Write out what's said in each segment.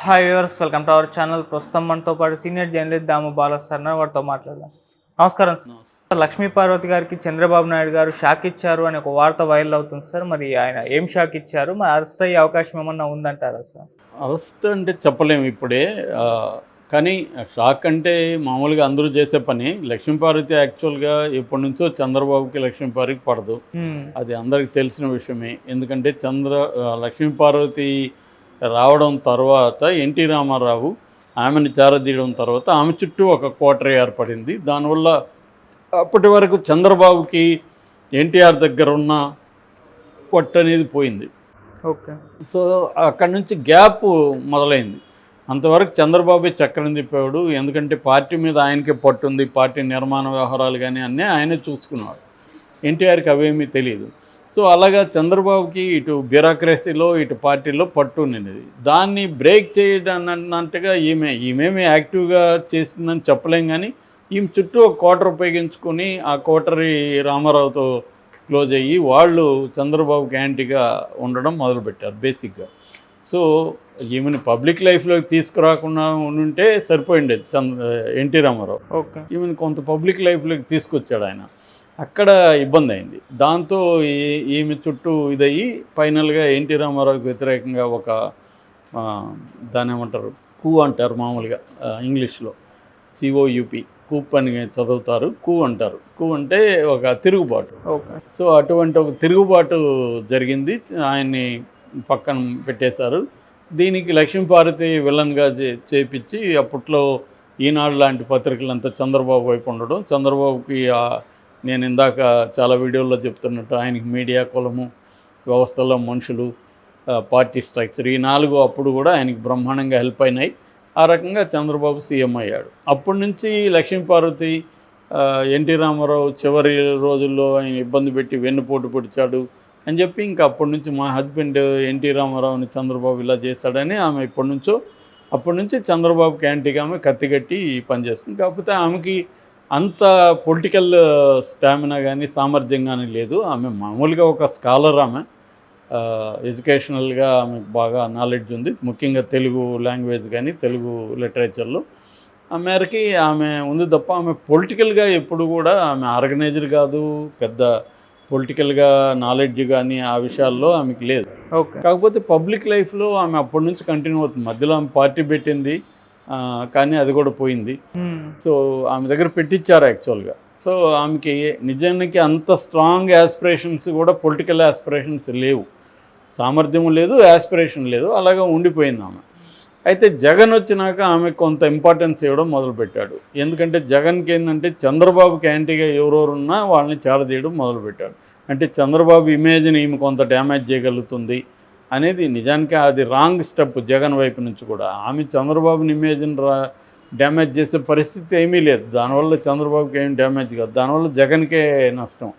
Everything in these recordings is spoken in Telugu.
Hi viewers, welcome to our channel. ప్రస్తుతం మనతో పాటు సీనియర్ జర్నలిస్ట్ దాము బాలస్వామి వారితో మాట్లాడదాం. నమస్కారం సార్. లక్ష్మీ పార్వతి గారికి చంద్రబాబు నాయుడు గారు షాక్ ఇచ్చారు అని ఒక వార్త వైరల్ అవుతుంది సార్. మరి ఆయన ఏం షాక్ ఇచ్చారు? మరి అరెస్ట్ అయ్యే అవకాశం ఏమన్నా ఉందంటారా సార్? అరెస్ట్ అంటే చెప్పలేము ఇప్పుడే. కానీ షాక్ అంటే మామూలుగా అందరూ చేసే పని. లక్ష్మీపార్వతి యాక్చువల్గా ఎప్పటి నుంచో చంద్రబాబుకి లక్ష్మీపార్వతికి పడదు, అది అందరికి తెలిసిన విషయమే. ఎందుకంటే లక్ష్మీపార్వతి రావడం తర్వాత ఎన్టీ రామారావు ఆమెను చేరదీయడం తర్వాత ఆమె చుట్టూ ఒక కోటరీ ఏర్పడింది. దానివల్ల అప్పటి వరకు చంద్రబాబుకి ఎన్టీఆర్ దగ్గర ఉన్న పట్టు అనేది పోయింది. ఓకే. సో అక్కడి నుంచి గ్యాప్ మొదలైంది. అంతవరకు చంద్రబాబు చక్రం తిప్పేవాడు, ఎందుకంటే పార్టీ మీద ఆయనకే పట్టుంది, పార్టీ నిర్మాణ వ్యవహారాలు కానీ అన్నీ ఆయనే చూసుకున్నాడు. ఎన్టీఆర్కి అవేమీ తెలియదు. సో అలాగా చంద్రబాబుకి ఇటు బ్యూరోక్రసీలో ఇటు పార్టీలో పట్టు ఉన్నది. దాన్ని బ్రేక్ చేయడాన్నట్టుగా ఈమెమి యాక్టివ్గా చేసిందని చెప్పలేం. కానీ ఈమె చుట్టూ ఒక కోటర్ ఉపయోగించుకొని ఆ కోటరీ రామారావుతో క్లోజ్ అయ్యి వాళ్ళు చంద్రబాబుకి యాంటీగా ఉండడం మొదలుపెట్టారు బేసిక్గా. సో ఈమెను పబ్లిక్ లైఫ్లోకి తీసుకురాకుండా ఉంటే సరిపోయిండేది ఎన్టీ రామారావు. ఓకే. ఈమెను కొంత పబ్లిక్ లైఫ్లోకి తీసుకొచ్చాడు ఆయన. అక్కడ ఇబ్బంది అయింది. దాంతో ఈమె చుట్టూ ఇదయ్యి ఫైనల్గా ఎన్టీ రామారావుకి వ్యతిరేకంగా ఒక దాని ఏమంటారు, కూ అంటారు మామూలుగా ఇంగ్లీష్లో, సిఓయుపి, కూప్ అని చదువుతారు, కూ అంటారు. కూ అంటే ఒక తిరుగుబాటు. ఓకే. సో అటువంటి ఒక తిరుగుబాటు జరిగింది, ఆయన్ని పక్కన పెట్టేశారు. దీనికి లక్ష్మీపార్వతి విలన్గా చేపించి అప్పట్లో ఈనాడు లాంటి పత్రికలంతా చంద్రబాబు వైపు ఉండడం, చంద్రబాబుకి నేను ఇందాక చాలా వీడియోల్లో చెప్తున్నట్టు ఆయనకి మీడియా, కులము, వ్యవస్థలో మనుషులు, పార్టీ స్ట్రక్చర్, ఈ 4 అప్పుడు కూడా ఆయనకి బ్రహ్మాండంగా హెల్ప్ అయినాయి. ఆ రకంగా చంద్రబాబు సీఎం అయ్యాడు. అప్పటి నుంచి లక్ష్మీపార్వతి ఎన్టీ రామారావు చివరి రోజుల్లో ఆయన ఇబ్బంది పెట్టి వెన్నుపోటు పొడిచాడు అని చెప్పి ఇంకా అప్పటి నుంచి మా హస్బెండ్ ఎన్టీ రామారావుని చంద్రబాబు ఇలా చేశాడని ఆమె అప్పటి నుంచి చంద్రబాబుకి యాంటీగా ఆమె కత్తిగట్టి పనిచేస్తుంది. కాకపోతే ఆమెకి అంత పొలిటికల్ స్టామినా కానీ సామర్థ్యం కానీ లేదు. ఆమె మామూలుగా ఒక స్కాలర్. ఆమె ఎడ్యుకేషనల్గా ఆమెకు బాగా నాలెడ్జ్ ఉంది, ముఖ్యంగా తెలుగు లాంగ్వేజ్ కానీ తెలుగు లిటరేచర్లో ఆ మేరకి ఆమె ఉంది తప్ప ఆమె పొలిటికల్గా ఎప్పుడు కూడా ఆమె ఆర్గనైజర్ కాదు, పెద్ద పొలిటికల్గా నాలెడ్జ్ కానీ ఆ విషయాల్లో ఆమెకు లేదు. ఓకే. కాకపోతే పబ్లిక్ లైఫ్లో ఆమె అప్పటి నుంచి కంటిన్యూ అవుతుంది. మధ్యలో ఆమె పార్టీ పెట్టింది, కానీ అది కూడా పోయింది. సో ఆమె దగ్గర పెట్టించారు యాక్చువల్గా. సో ఆమెకి నిజానికి అంత స్ట్రాంగ్ యాస్పిరేషన్స్ కూడా, పొలిటికల్ యాస్పిరేషన్స్ లేవు, సామర్థ్యం లేదు, యాస్పిరేషన్ లేదు, అలాగా ఉండిపోయింది ఆమె. అయితే జగన్ వచ్చినాక ఆమె కొంత ఇంపార్టెన్స్ ఇవ్వడం మొదలుపెట్టాడు. ఎందుకంటే జగన్కి ఏంటంటే చంద్రబాబుకి యాంటీగా ఎవరెవరున్నా వాళ్ళని చేరదీయడం మొదలుపెట్టాడు. అంటే చంద్రబాబు ఇమేజ్ని ఈమె కొంత డ్యామేజ్ చేయగలుగుతుంది అనేది నిజానికి అది రాంగ్ స్టెప్ జగన్ వైపు నుంచి కూడా. ఆమె చంద్రబాబుని ఇమేజ్ని డ్యామేజ్ చేసే పరిస్థితి ఏమీ లేదు. దానివల్ల చంద్రబాబుకి ఏం డ్యామేజ్ కాదు, దానివల్ల జగన్కే నష్టం.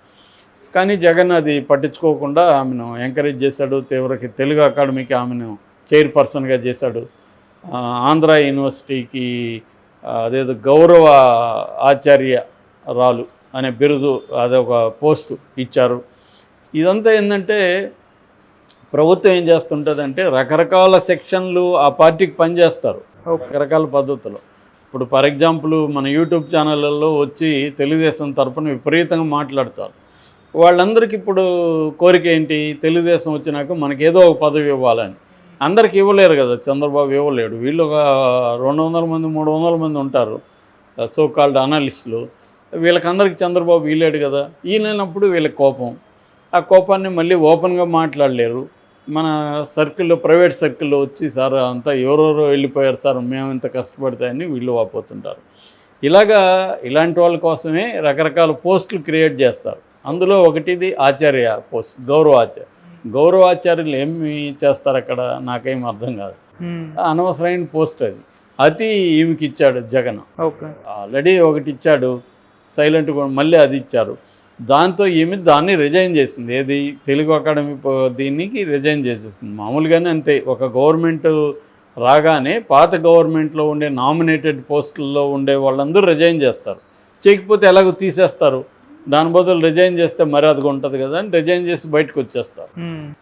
కానీ జగన్ అది పట్టించుకోకుండా ఆమెను ఎంకరేజ్ చేశాడు. తెలుగు అకాడమీకి ఆమెను చైర్పర్సన్గా చేశాడు. ఆంధ్ర యూనివర్సిటీకి అదేదో గౌరవ ఆచార్యరాలు అనే బిరుదు, అదొక పోస్టు ఇచ్చారు. ఇదంతా ఏంటంటే ప్రభుత్వం ఏం చేస్తుంటుందంటే రకరకాల సెక్షన్లు ఆ పార్టీకి పనిచేస్తారు రకరకాల పద్ధతులు. ఇప్పుడు ఫర్ ఎగ్జాంపుల్ మన యూట్యూబ్ ఛానళ్ళల్లో వచ్చి తెలుగుదేశం తరపున విపరీతంగా మాట్లాడతారు. వాళ్ళందరికీ ఇప్పుడు కోరిక ఏంటి, తెలుగుదేశం వచ్చినాక మనకేదో ఒక పదవి ఇవ్వాలని. అందరికి ఇవ్వలేరు కదా, చంద్రబాబు ఇవ్వలేడు. వీళ్ళు ఒక 200 మంది 300 మంది ఉంటారు సో కాల్డ్ అనలిస్టులు. వీళ్ళకందరికి చంద్రబాబు వీలేడు కదా. ఈయనప్పుడు వీళ్ళకి కోపం. ఆ కోపాన్ని మళ్ళీ ఓపెన్గా మాట్లాడలేరు. మన సర్కిల్లో, ప్రైవేట్ సర్కిల్లో వచ్చి సార్ అంతా ఎవరెవరో వెళ్ళిపోయారు సార్, మేము ఇంత కష్టపడతాయని వీళ్ళు వాపోతుంటారు. ఇలాంటి వాళ్ళ కోసమే రకరకాల పోస్టులు క్రియేట్ చేస్తారు. అందులో ఒకటిది ఆచార్య పోస్ట్, గౌరవాచార్యులు ఏమి చేస్తారు అక్కడ నాకేం అర్థం కాదు. అనవసరమైన పోస్ట్ అది ఈమెకి ఇచ్చాడు జగన్. ఓకే. ఆల్రెడీ ఒకటి ఇచ్చాడు సైలెంట్ కూడా, మళ్ళీ అది ఇచ్చారు. దాంతో ఈమె దాన్ని రిజైన్ చేసింది. ఏది, తెలుగు అకాడమీ దీనికి రిజైన్ చేసేసింది. మామూలుగానే అంతే, ఒక గవర్నమెంట్ రాగానే పాత గవర్నమెంట్లో ఉండే నామినేటెడ్ పోస్టుల్లో ఉండే వాళ్ళందరూ రిజైన్ చేస్తారు. చేయకపోతే ఎలాగో తీసేస్తారు. దాని బదులు రిజైన్ చేస్తే మర్యాదగా ఉంటుంది కదా అని రిజైన్ చేసి బయటకు వచ్చేస్తారు.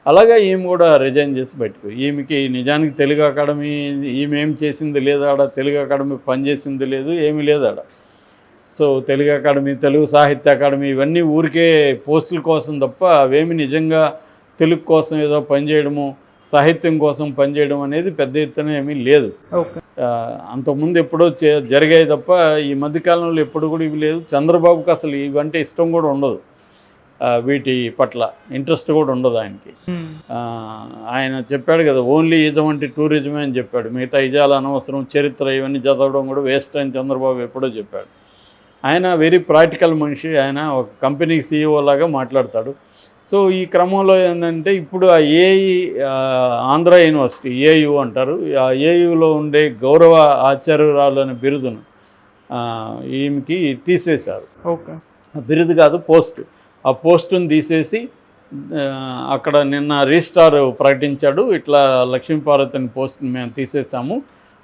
అలాగే ఈమె కూడా రిజైన్ చేసి బయటకు, ఈమెకి నిజానికి తెలుగు అకాడమీ ఈమె ఏం చేసింది లేదు, ఆడ తెలుగు అకాడమీ పనిచేసింది లేదు, ఏమీ లేదు ఆడ. సో తెలుగు అకాడమీ, తెలుగు సాహిత్య అకాడమీ ఇవన్నీ ఊరికే పోస్టుల కోసం తప్ప అవేమి నిజంగా తెలుగు కోసం ఏదో పనిచేయడము, సాహిత్యం కోసం పనిచేయడం అనేది పెద్ద ఎత్తున ఏమీ లేదు. అంతకుముందు ఎప్పుడో జరిగాయి తప్ప ఈ మధ్యకాలంలో ఎప్పుడు కూడా ఇవి లేదు. చంద్రబాబుకి అసలు ఇవంటే ఇష్టం కూడా ఉండదు, వీటి పట్ల ఇంట్రెస్ట్ కూడా ఉండదు ఆయనకి. ఆయన చెప్పాడు కదా, ఓన్లీ ఇజం అంటే టూరిజమే అని చెప్పాడు, మిగతా ఇజాలు అనవసరం, చరిత్ర ఇవన్నీ చదవడం కూడా వేస్ట్ అని చంద్రబాబు ఎప్పుడో చెప్పాడు. ఆయన వెరీ ప్రాక్టికల్ మనిషి, ఆయన ఒక కంపెనీ CEO లాగా మాట్లాడతాడు. సో ఈ క్రమంలో ఏంటంటే ఇప్పుడు ఆ ఏఈ ఆంధ్ర యూనివర్సిటీ ఏయు అంటారు, ఆ ఏయులో ఉండే గౌరవ ఆచార్యురాలు అనే బిరుదును ఈమెకి తీసేశారు. బిరుదు కాదు, పోస్టు. ఆ పోస్టును తీసేసి అక్కడ నిన్న రిజిస్ట్రార్ ప్రకటించాడు, ఇట్లా లక్ష్మీపార్వతిని పోస్టుని మేము తీసేసాము,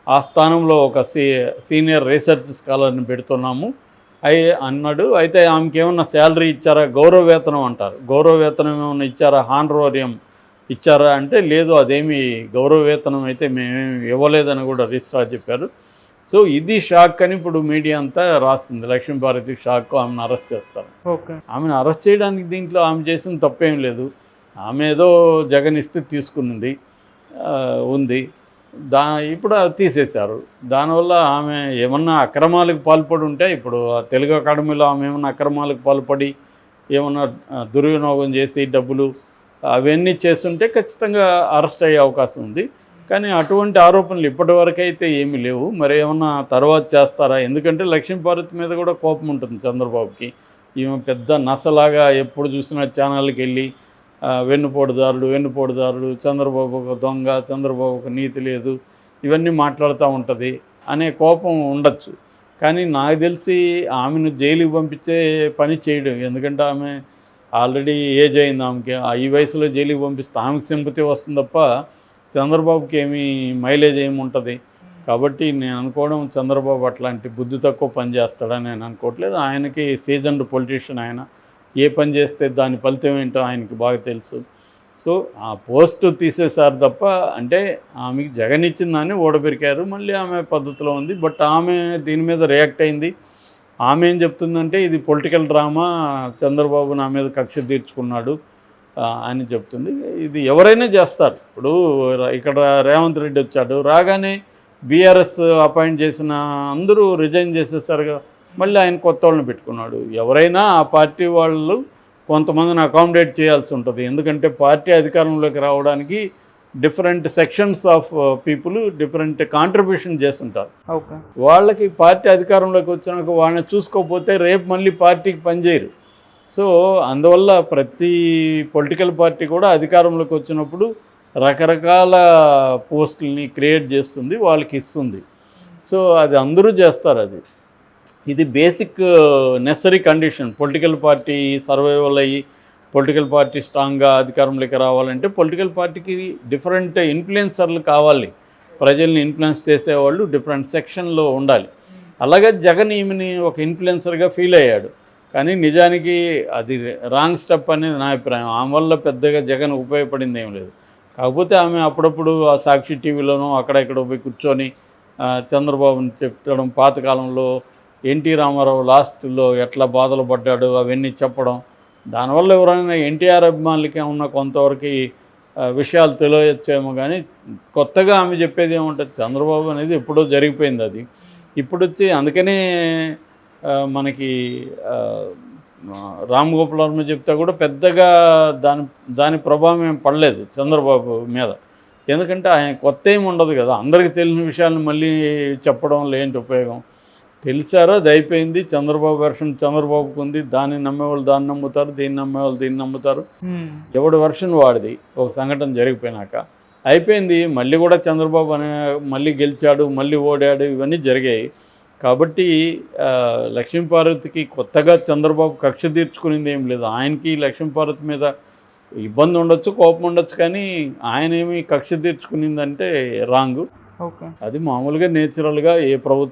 ఆ స్థానంలో ఒక సీనియర్ రీసెర్చ్ స్కాలర్ని పెడుతున్నాము అన్నాడు. అయితే ఆమెకి ఏమన్నా శాలరీ ఇచ్చారా, గౌరవ వేతనం అంటారు, గౌరవ వేతనం ఏమన్నా ఇచ్చారా, హానరోరియం ఇచ్చారా అంటే లేదు, అదేమి గౌరవ వేతనం అయితే మేమేమి ఇవ్వలేదని కూడా రిజిస్ట్రార్ చెప్పారు. సో ఇది షాక్ అని ఇప్పుడు మీడియా అంతా రాస్తుంది. లక్ష్మీపార్వతి షాక్, ఆమెను అరెస్ట్ చేస్తారు. ఆమెను అరెస్ట్ చేయడానికి దీంట్లో ఆమె చేసిన తప్పేం లేదు, ఆమె ఏదో జగన్ ఇస్తే తీసుకున్నది ఉంది, ఇప్పుడు తీసేశారు. దానివల్ల ఆమె ఏమన్నా అక్రమాలకు పాల్పడి ఉంటే, ఇప్పుడు తెలుగు అకాడమీలో ఆమె ఏమన్నా అక్రమాలకు పాల్పడి ఏమన్నా దుర్వినియోగం చేసి డబ్బులు అవన్నీ చేస్తుంటే ఖచ్చితంగా అరెస్ట్ అయ్యే అవకాశం ఉంది. కానీ అటువంటి ఆరోపణలు ఇప్పటివరకు అయితే ఏమీ లేవు. మరి ఏమన్నా తర్వాత చేస్తారా? ఎందుకంటే లక్ష్మీపార్వతి మీద కూడా కోపం ఉంటుంది చంద్రబాబుకి. ఈమె పెద్ద నసలాగా ఎప్పుడు చూసినా ఛానల్కి వెళ్ళి వెన్నుపోటుదారుడు, చంద్రబాబు ఒక దొంగ, చంద్రబాబు ఒక నీతి లేదు, ఇవన్నీ మాట్లాడుతూ ఉంటుంది అనే కోపం ఉండొచ్చు. కానీ నాకు తెలిసి ఆమెను జైలుకి పంపించే పని చేయడం, ఎందుకంటే ఆమె ఆల్రెడీ ఏజ్ అయింది ఆమెకి, ఈ వయసులో జైలుకి పంపిస్తే ఆమెకు సింపతి వస్తుంది తప్ప చంద్రబాబుకి ఏమీ మైలేజ్ ఏమి ఉంటుంది. కాబట్టి నేను అనుకోవడం చంద్రబాబు అట్లాంటి బుద్ధి తక్కువ పని చేస్తాడని నేను అనుకోవట్లేదు. ఆయనకి సీజన్డ్ పొలిటీషియన్, ఆయన ఏ పని చేస్తే దాని ఫలితం ఏంటో ఆయనకి బాగా తెలుసు. సో ఆ పోస్టు తీసేశారు తప్ప, అంటే ఆమెకి జగన్ ఇచ్చిన దాన్ని ఓడబెరికారు, మళ్ళీ ఆమె పద్ధతిలో ఉంది. బట్ ఆమె దీని మీద రియాక్ట్ అయింది. ఆమె ఏం చెప్తుందంటే ఇది పొలిటికల్ డ్రామా, చంద్రబాబు నా మీద కక్ష తీర్చుకున్నాడు అని చెప్తుంది. ఇది ఎవరైనా చేస్తారు. ఇప్పుడు ఇక్కడ రేవంత్ రెడ్డి వచ్చాడు, రాగానే బీఆర్ఎస్ అపాయింట్ చేసిన అందరూ రిజైన్ చేసేసారుగా, మళ్ళీ ఆయన కొత్త వాళ్ళని పెట్టుకున్నాడు. ఎవరైనా ఆ పార్టీ వాళ్ళు కొంతమందిని అకామిడేట్ చేయాల్సి ఉంటుంది. ఎందుకంటే పార్టీ అధికారంలోకి రావడానికి different sections of people different contribution చేస్తుంటారు. వాళ్ళకి పార్టీ అధికారంలోకి వచ్చినాక వాళ్ళని చూసుకోకపోతే రేపు మళ్ళీ పార్టీకి పనిచేయరు. సో అందువల్ల ప్రతి పొలిటికల్ పార్టీ కూడా అధికారంలోకి వచ్చినప్పుడు రకరకాల పోస్టుల్ని క్రియేట్ చేస్తుంది, వాళ్ళకి ఇస్తుంది. సో అది అందరూ చేస్తారు. ఇది basic necessary condition. Political party survival అయ్యి పొలిటికల్ పార్టీ స్ట్రాంగ్గా అధికారంలోకి రావాలంటే పొలిటికల్ పార్టీకి డిఫరెంట్ ఇన్ఫ్లుయెన్సర్లు కావాలి, ప్రజల్ని ఇన్ఫ్లుయెన్స్ చేసేవాళ్ళు డిఫరెంట్ సెక్షన్లో ఉండాలి. అలాగే జగన్ ఈమెని ఒక ఇన్ఫ్లుయెన్సర్గా ఫీల్ అయ్యాడు, కానీ నిజానికి అది రాంగ్ స్టెప్ అనేది నా అభిప్రాయం. ఆమె వల్ల పెద్దగా జగన్ ఉపయోగపడింది ఏం లేదు. కాకపోతే ఆమె అప్పుడప్పుడు ఆ సాక్షి టీవీలోనూ అక్కడెక్కడ పోయి కూర్చొని చంద్రబాబుని చెప్పడం, పాతకాలంలో ఎన్టీ రామారావు లాస్ట్లో ఎట్లా బాధలు పడ్డాడు అవన్నీ చెప్పడం, దానివల్ల ఎవరైనా ఎన్టీఆర్ అభిమానులకి ఉన్న కొంతవరకు విషయాలు తెలియచ్చేమో. కానీ కొత్తగా ఆమె చెప్పేది ఏముంటుంది, చంద్రబాబు అనేది ఎప్పుడో జరిగిపోయింది. అది ఇప్పుడు వచ్చి అందుకనే మనకి రామ్ గోపాల్ వర్మ చెప్తే కూడా పెద్దగా దాని ప్రభావం ఏం పడలేదు చంద్రబాబు మీద. ఎందుకంటే ఆయన కొత్త ఏమి ఉండదు కదా, అందరికీ తెలిసిన విషయాలను మళ్ళీ చెప్పడం లేంటి ఉపయోగం. తెలిసారో అది అయిపోయింది. చంద్రబాబు వెర్షన్ చంద్రబాబుకు ఉంది, దాన్ని నమ్మేవాళ్ళు దాన్ని నమ్ముతారు, దీన్ని నమ్మేవాళ్ళు దీన్ని నమ్ముతారు. ఎవడి వెర్షన్ వాడిది. ఒక సంఘటన జరిగిపోయినాక అయిపోయింది. మళ్ళీ కూడా చంద్రబాబు మళ్ళీ గెలిచాడు, మళ్ళీ ఓడాడు, ఇవన్నీ జరిగాయి. కాబట్టి లక్ష్మీపార్వతికి కొత్తగా చంద్రబాబు కక్ష తీర్చుకునేది ఏం లేదు. ఆయనకి లక్ష్మీపార్వతి మీద ఇబ్బంది ఉండొచ్చు, కోపం ఉండొచ్చు, కానీ ఆయన ఏమి కక్ష తీర్చుకునిందంటే రాంగ్. అది మామూలుగా నేచురల్గా ఏ ప్రభుత్వం